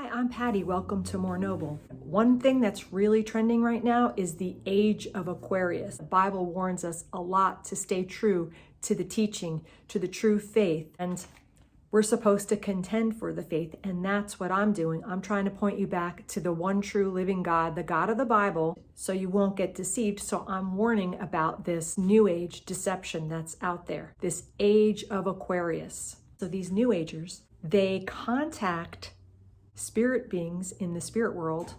Hi, I'm Patty. Welcome to More Noble. One thing that's really trending right now is the Age of Aquarius. The Bible warns us a lot to stay true to the teaching, to the true faith, and we're supposed to contend for the faith, and that's what I'm doing. I'm trying to point you back to the one true living God, the God of the Bible, so you won't get deceived. So I'm warning about this New Age deception that's out there, this Age of Aquarius. So these New Agers, they contact spirit beings in the spirit world,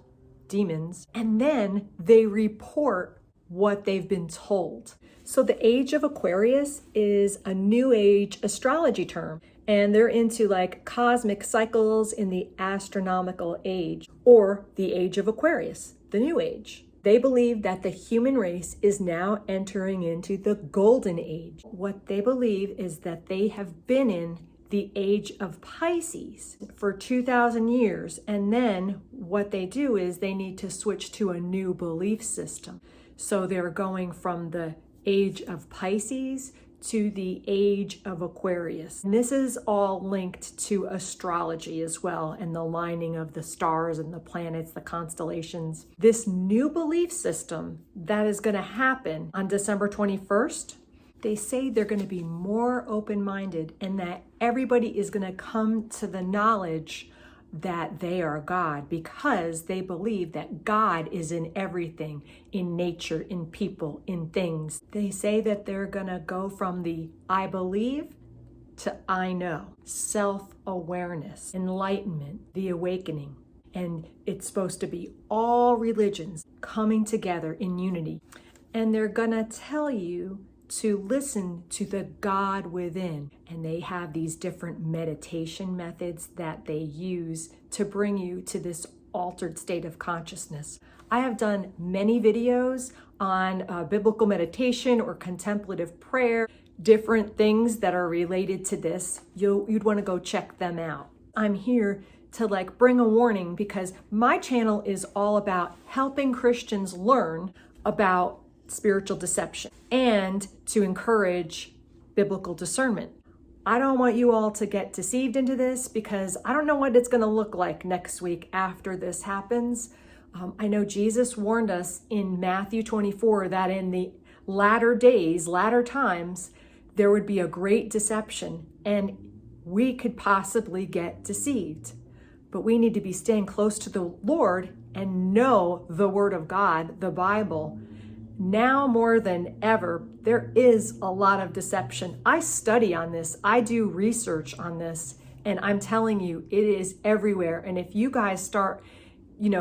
demons, and then they report what they've been told. So the Age of Aquarius is a New Age astrology term, and they're into like cosmic cycles in the astronomical age, or the Age of Aquarius, the New Age. They believe that the human race is now entering into the golden age. What they believe is that they have been in the age of Pisces for 2,000 years. And then what they do is they need to switch to a new belief system. So they're going from the age of Pisces to the age of Aquarius. And this is all linked to astrology as well, and the lining of the stars and the planets, the constellations. This new belief system that is going to happen on December 21st, they say they're going to be more open-minded and that everybody is going to come to the knowledge that they are God, because they believe that God is in everything, in nature, in people, in things. They say that they're going to go from the I believe to I know, self-awareness, enlightenment, the awakening. And it's supposed to be all religions coming together in unity. And they're going to tell you to listen to the God within. And they have these different meditation methods that they use to bring you to this altered state of consciousness. I have done many videos on biblical meditation or contemplative prayer, different things that are related to this. You'd want to go check them out. I'm here to bring a warning, because my channel is all about helping Christians learn about spiritual deception and to encourage biblical discernment. I don't want you all to get deceived into this, because I don't know what it's going to look like next week after this happens. I know Jesus warned us in Matthew 24 that in the latter days, latter times, there would be a great deception and we could possibly get deceived. But we need to be staying close to the Lord and know the Word of God, the Bible. Now more than ever, there is a lot of deception. I study on this. I do research on this, and I'm telling you, it is everywhere. And if you guys start,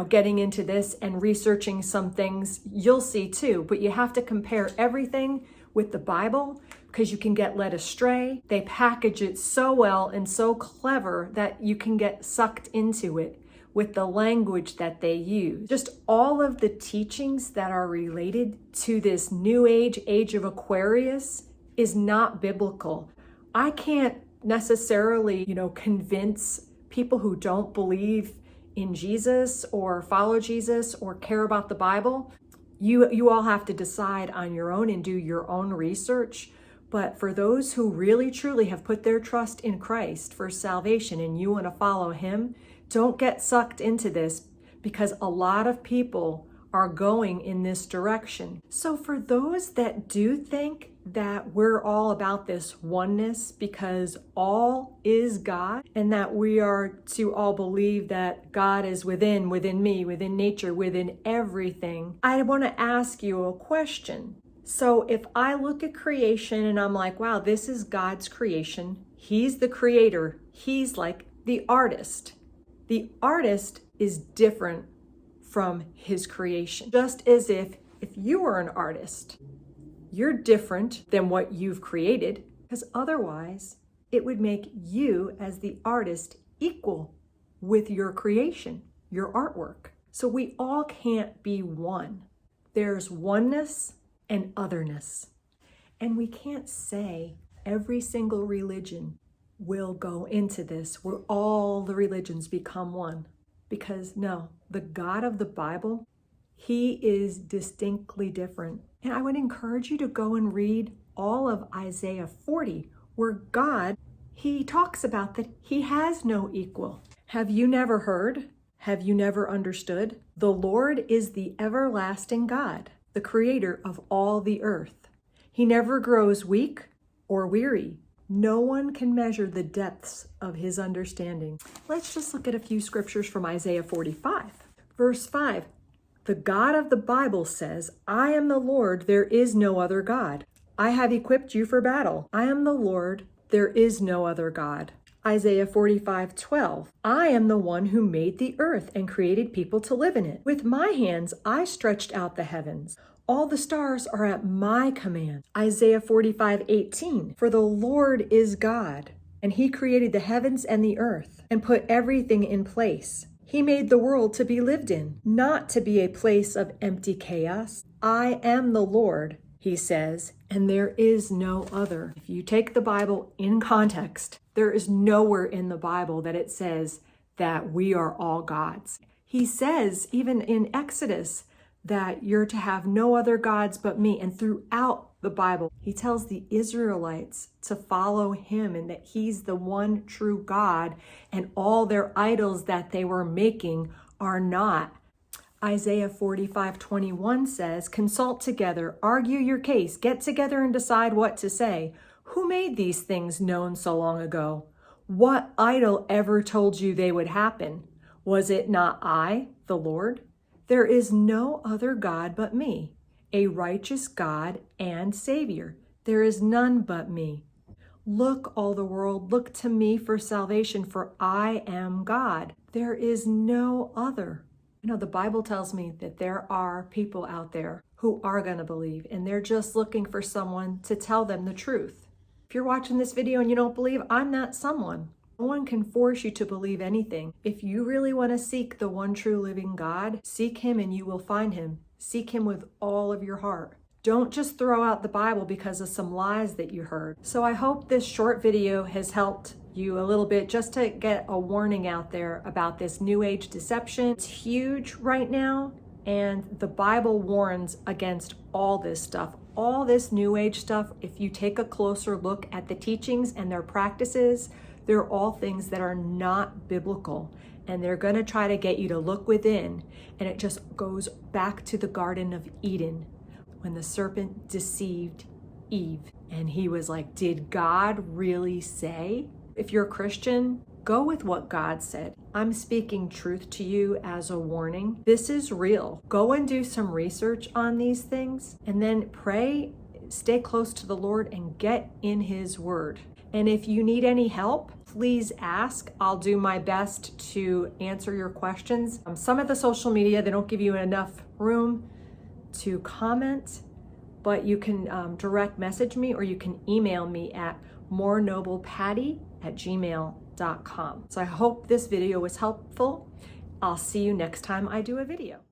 getting into this and researching some things, you'll see too. But you have to compare everything with the Bible, because you can get led astray. They package it so well and so clever that you can get sucked into it with the language that they use. Just all of the teachings that are related to this New Age, Age of Aquarius, is not biblical. I can't necessarily, convince people who don't believe in Jesus or follow Jesus or care about the Bible. You all have to decide on your own and do your own research. But for those who really truly have put their trust in Christ for salvation and you want to follow Him, don't get sucked into this, because a lot of people are going in this direction. So for those that do think that we're all about this oneness because all is God, and that we are to all believe that God is within me, within nature, within everything, I want to ask you a question. So if I look at creation and I'm like, wow, this is God's creation. He's the creator. He's like the artist. The artist is different from his creation. Just as if you were an artist, you're different than what you've created, because otherwise it would make you as the artist equal with your creation, your artwork. So we all can't be one. There's oneness and otherness. And we can't say every single religion will go into this where all the religions become one. Because no, the God of the Bible, He is distinctly different. And I would encourage you to go and read all of Isaiah 40, where God, He talks about that He has no equal. Have you never heard? Have you never understood? The Lord is the everlasting God, the creator of all the earth. He never grows weak or weary. No one can measure the depths of his understanding. Let's just look at a few scriptures from Isaiah 45. Verse 5, the God of the Bible says, I am the Lord, there is no other God. I have equipped you for battle. I am the Lord, there is no other God. Isaiah 45:12, I am the one who made the earth and created people to live in it. With my hands I stretched out the heavens. All the stars are at my command. Isaiah 45:18, for the Lord is God, and he created the heavens and the earth and put everything in place. He made the world to be lived in, not to be a place of empty chaos. I am the Lord, he says, and there is no other. If you take the Bible in context, there is nowhere in the Bible that it says that we are all gods. He says, even in Exodus, that you're to have no other gods but me. And throughout the Bible, he tells the Israelites to follow him and that he's the one true God, and all their idols that they were making are not. Isaiah 45:21 says, consult together, argue your case, get together and decide what to say. Who made these things known so long ago? What idol ever told you they would happen? Was it not I, the Lord? There is no other God but me, a righteous God and Savior. There is none but me. Look, all the world, look to me for salvation, for I am God. There is no other. You know, the Bible tells me that there are people out there who are going to believe, and they're just looking for someone to tell them the truth. If you're watching this video and you don't believe, I'm that someone. No one can force you to believe anything. If you really want to seek the one true living God, seek him and you will find him. Seek him with all of your heart. Don't just throw out the Bible because of some lies that you heard. So I hope this short video has helped you a little bit, just to get a warning out there about this new age deception. It's huge right now, and the Bible warns against all this stuff. All this new age stuff, if you take a closer look at the teachings and their practices, they're all things that are not biblical, and they're going to try to get you to look within. And it just goes back to the Garden of Eden when the serpent deceived Eve, and he was like, did God really say? If you're a Christian, go with what God said. I'm speaking truth to you as a warning. This is real. Go and do some research on these things, and then pray, stay close to the Lord, and get in his word. And if you need any help, please ask. I'll do my best to answer your questions. Some of the social media, they don't give you enough room to comment, but you can direct message me, or you can email me at morenoblepatty@gmail.com. So I hope this video was helpful. I'll see you next time I do a video.